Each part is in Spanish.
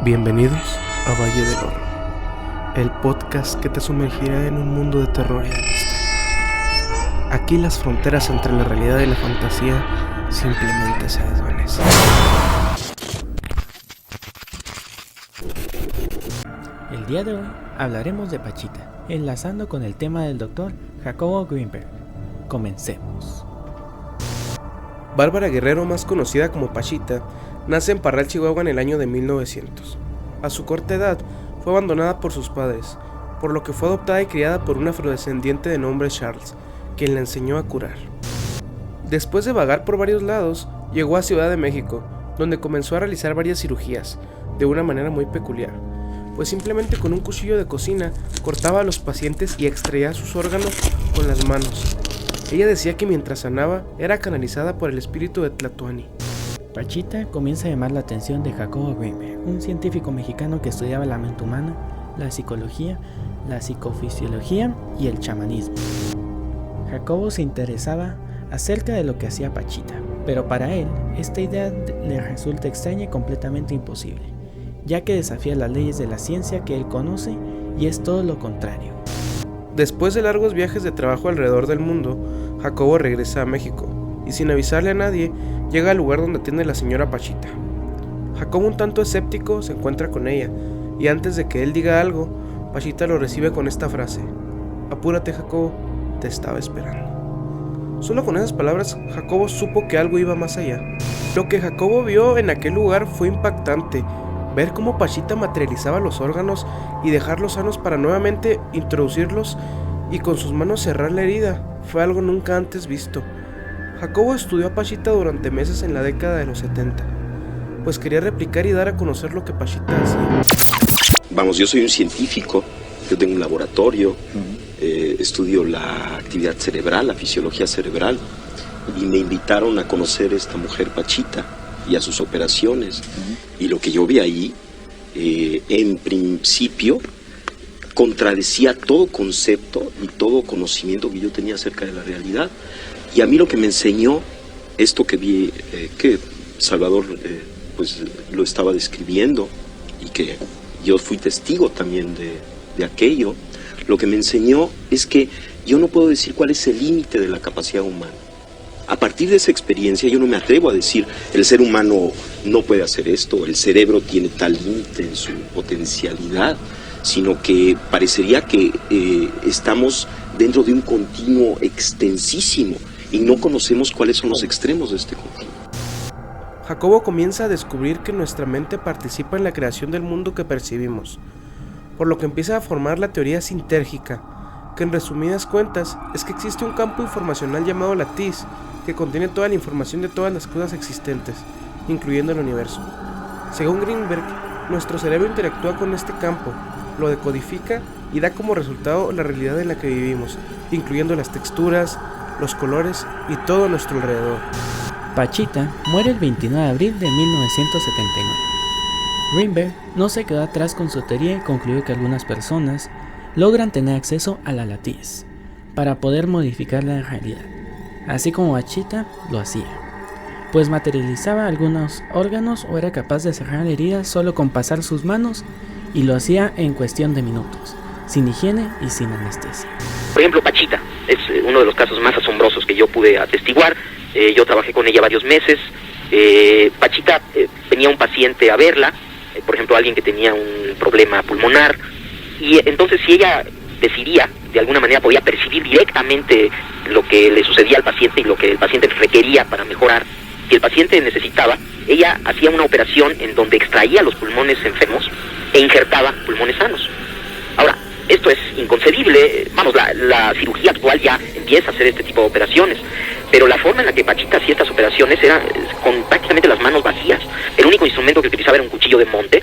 Bienvenidos a Valle del Horror, el podcast que te sumergirá en un mundo de terror y de misterio. Aquí las fronteras entre la realidad y la fantasía simplemente se desvanecen. El día de hoy hablaremos de Pachita, enlazando con el tema del doctor Jacobo Greenberg. Comencemos. Bárbara Guerrero, más conocida como Pachita, nace en Parral, Chihuahua en el año de 1900. A su corta edad fue abandonada por sus padres, por lo que fue adoptada y criada por un afrodescendiente de nombre Charles, quien la enseñó a curar. Después de vagar por varios lados, llegó a Ciudad de México, donde comenzó a realizar varias cirugías, de una manera muy peculiar, pues simplemente con un cuchillo de cocina cortaba a los pacientes y extraía sus órganos con las manos. Ella decía que mientras sanaba, era canalizada por el espíritu de Tlatoani. Pachita comienza a llamar la atención de Jacobo Greenberg, un científico mexicano que estudiaba la mente humana, la psicología, la psicofisiología y el chamanismo. Jacobo se interesaba acerca de lo que hacía Pachita, pero para él, esta idea le resulta extraña y completamente imposible, ya que desafía las leyes de la ciencia que él conoce y es todo lo contrario. Después de largos viajes de trabajo alrededor del mundo, Jacobo regresa a México y sin avisarle a nadie, llega al lugar donde atiende la señora Pachita. Jacobo, un tanto escéptico, se encuentra con ella y antes de que él diga algo, Pachita lo recibe con esta frase: "Apúrate, Jacobo, te estaba esperando". Solo con esas palabras, Jacobo supo que algo iba más allá. Lo que Jacobo vio en aquel lugar fue impactante. Ver cómo Pachita materializaba los órganos y dejarlos sanos para nuevamente introducirlos y con sus manos cerrar la herida fue algo nunca antes visto. Jacobo estudió a Pachita durante meses en la década de los 70, pues quería replicar y dar a conocer lo que Pachita hacía. Vamos, yo soy un científico, yo tengo un laboratorio, estudio la actividad cerebral, la fisiología cerebral, y me invitaron a conocer a esta mujer Pachita y a sus operaciones. Y lo que yo vi ahí, en principio, contradecía todo concepto y todo conocimiento que yo tenía acerca de la realidad. Y a mí lo que me enseñó, esto que vi, que Salvador pues lo estaba describiendo y que yo fui testigo también de aquello, lo que me enseñó es que yo no puedo decir cuál es el límite de la capacidad humana. A partir de esa experiencia yo no me atrevo a decir el ser humano no puede hacer esto, el cerebro tiene tal límite en su potencialidad, sino que parecería que estamos dentro de un continuo extensísimo y no conocemos cuáles son los extremos de este continuo. Jacobo comienza a descubrir que nuestra mente participa en la creación del mundo que percibimos, por lo que empieza a formar la teoría sintérgica, que en resumidas cuentas es que existe un campo informacional llamado la TIS, que contiene toda la información de todas las cosas existentes, incluyendo el universo. Según Greenberg, nuestro cerebro interactúa con este campo, lo decodifica y da como resultado la realidad en la que vivimos, incluyendo las texturas, los colores y todo a nuestro alrededor. Pachita muere el 29 de abril de 1979. Greenberg no se quedó atrás con su teoría y concluyó que algunas personas logran tener acceso a la TIS para poder modificar la realidad, así como Pachita lo hacía, pues materializaba algunos órganos o era capaz de cerrar heridas solo con pasar sus manos y lo hacía en cuestión de minutos, sin higiene y sin anestesia. Por ejemplo, Pachita es uno de los casos más asombrosos que yo pude atestiguar. Yo trabajé con ella varios meses. Pachita venía un paciente a verla, por ejemplo alguien que tenía un problema pulmonar, y entonces si ella decidía, de alguna manera podía percibir directamente lo que le sucedía al paciente y lo que el paciente requería para mejorar. Si el paciente necesitaba, ella hacía una operación en donde extraía los pulmones enfermos e injertaba pulmones sanos. Ahora, esto es inconcebible. Vamos, la cirugía actual ya empieza a hacer este tipo de operaciones, pero la forma en la que Pachita hacía estas operaciones era con prácticamente las manos vacías. El único instrumento que utilizaba era un cuchillo de monte,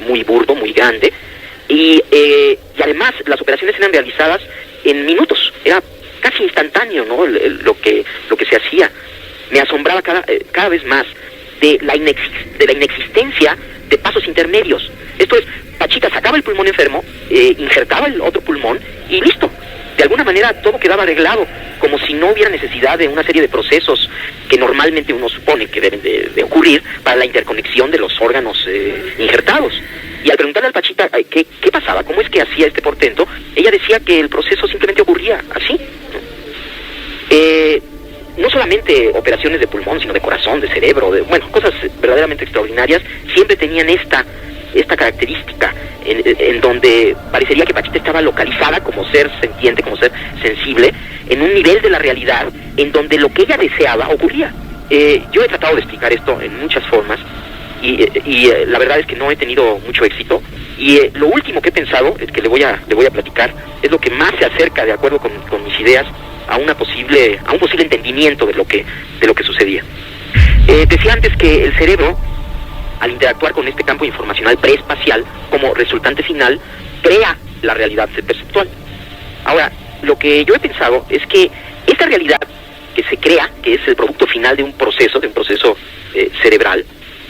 muy burdo, muy grande, y además las operaciones eran realizadas en minutos, era casi instantáneo, ¿no? Lo que se hacía. Me asombraba cada vez más de la inexistencia de pasos intermedios. Esto es, Pachita sacaba el pulmón enfermo, injertaba el otro pulmón y listo. De alguna manera todo quedaba arreglado. como si no hubiera necesidad de una serie de procesos que normalmente uno supone que deben de ocurrir para la interconexión de los órganos injertados. Y al preguntarle al Pachita qué pasaba, cómo es que hacía este portento, ella decía que el proceso simplemente ocurría así, ¿no? No solamente operaciones de pulmón, sino de corazón, de cerebro, cosas verdaderamente extraordinarias, siempre tenían esta característica en donde parecería que Pachita estaba localizada como ser sentiente, como ser sensible, en un nivel de la realidad en donde lo que ella deseaba ocurría. Yo he tratado de explicar esto en muchas formas y la verdad es que no he tenido mucho éxito, y lo último que he pensado, que le voy a platicar, es lo que más se acerca, de acuerdo con mis ideas, a un posible entendimiento de lo que sucedía. Decía antes que el cerebro, al interactuar con este campo informacional preespacial, como resultante final, crea la realidad perceptual. Ahora, lo que yo he pensado es que esta realidad que se crea, que es el producto final de un proceso cerebral,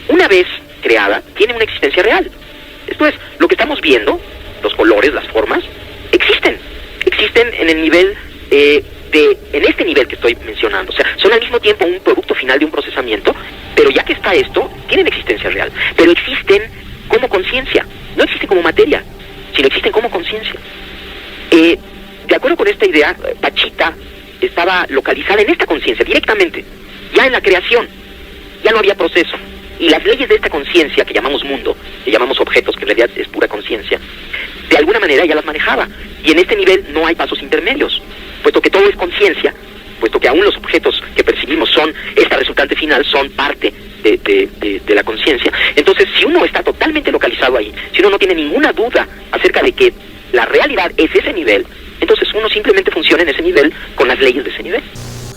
una vez creada, tiene una existencia real. Esto es, lo que estamos viendo, los colores, las formas, existen en el nivel en este nivel que estoy mencionando. O sea, son al mismo tiempo un producto final de un procesamiento, pero ya que está esto, tienen existencia real. Pero existen como conciencia, no existen como materia, sino existen como conciencia. De acuerdo con esta idea, Pachita estaba localizada en esta conciencia directamente, ya en la creación, ya no había proceso. Y las leyes de esta conciencia que llamamos mundo, que llamamos objetos, que en realidad es pura conciencia, de alguna manera ya las manejaba. Y en este nivel no hay pasos intermedios, puesto que todo es conciencia, puesto que aún los objetos que percibimos son, esta resultante final, son parte de la conciencia. Entonces, si uno está totalmente localizado ahí, si uno no tiene ninguna duda acerca de que la realidad es ese nivel, entonces uno simplemente funciona en ese nivel con las leyes de ese nivel.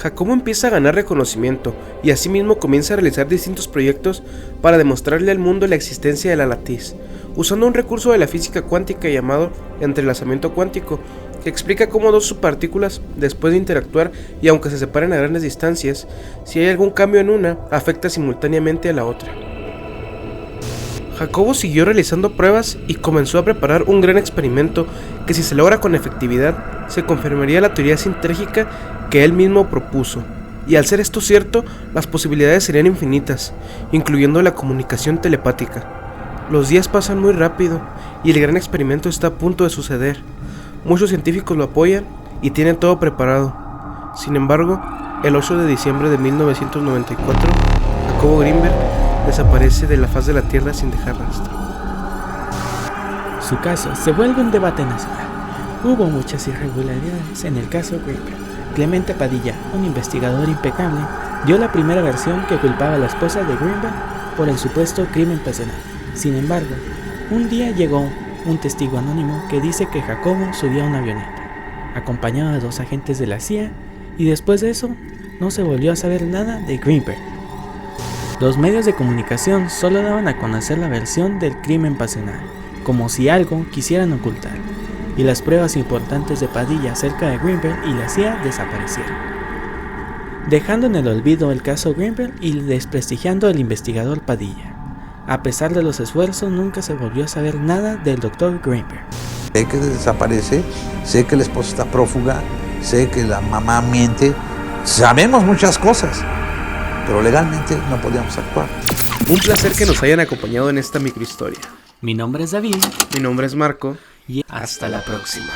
Jacobo empieza a ganar reconocimiento y asimismo comienza a realizar distintos proyectos para demostrarle al mundo la existencia de la latiz, usando un recurso de la física cuántica llamado entrelazamiento cuántico, que explica cómo dos subpartículas, después de interactuar y aunque se separen a grandes distancias, si hay algún cambio en una, afecta simultáneamente a la otra. Jacobo siguió realizando pruebas y comenzó a preparar un gran experimento que, si se logra con efectividad, se confirmaría la teoría sintérgica que él mismo propuso, y al ser esto cierto, las posibilidades serían infinitas, incluyendo la comunicación telepática. Los días pasan muy rápido y el gran experimento está a punto de suceder. Muchos científicos lo apoyan y tienen todo preparado. Sin embargo, el 8 de diciembre de 1994, Jacobo Grinberg desaparece de la faz de la Tierra sin dejar rastro. Su caso se vuelve un debate nacional. Hubo muchas irregularidades en el caso Grinberg. Clemente Padilla, un investigador impecable, dio la primera versión que culpaba a la esposa de Grinberg por el supuesto crimen pasional. Sin embargo, un día llegó un testigo anónimo que dice que Jacobo subió a una avioneta, acompañado de 2 agentes de la CIA, y después de eso no se volvió a saber nada de Grinberg. Los medios de comunicación solo daban a conocer la versión del crimen pasional, como si algo quisieran ocultar, y las pruebas importantes de Padilla acerca de Grinberg y la CIA desaparecieron, dejando en el olvido el caso Grinberg y desprestigiando al investigador Padilla. A pesar de los esfuerzos, nunca se volvió a saber nada del Dr. Grinberg. Sé que desaparece, sé que la esposa está prófuga, sé que la mamá miente, sabemos muchas cosas, pero legalmente no podíamos actuar. Un placer que nos hayan acompañado en esta microhistoria. Mi nombre es David. Mi nombre es Marco. Y hasta la próxima.